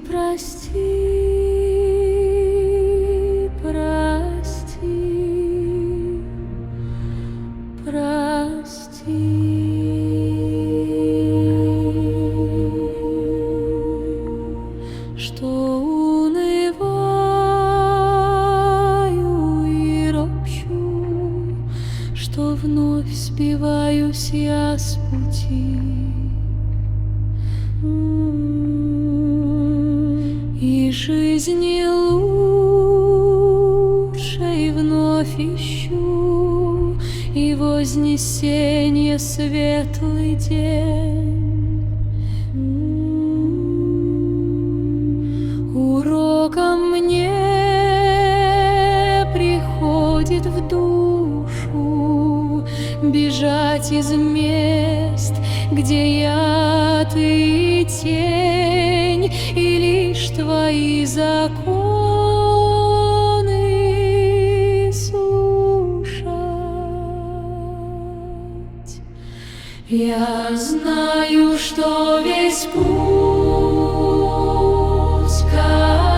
прости, прости, прости. Что унываю и ропщу, что вновь сбиваюсь я с пути. И жизни лучшей вновь ищу, и вознесенье светлый день. Уроком мне приходит в душу бежать из мест, где я, ты и тень, и лишь твои законы слушать. Я знаю, что весь путь к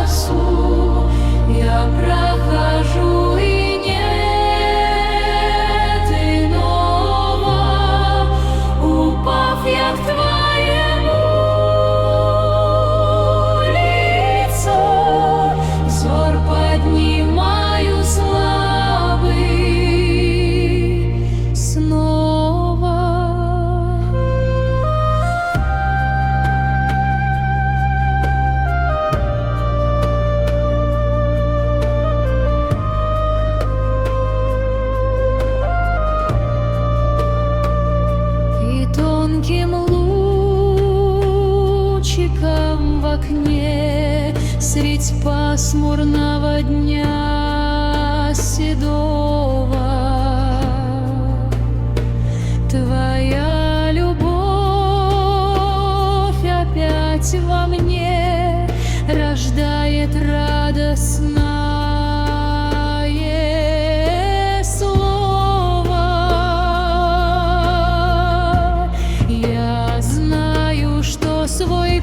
Отцу я прохожу, и нет иного. Упав я к твоему лицу, взор поднимаю слабый снова. Тонким лучиком в окне средь пасмурного дня седого твоя любовь опять во мне рождает радостное слово. Я знаю, что свой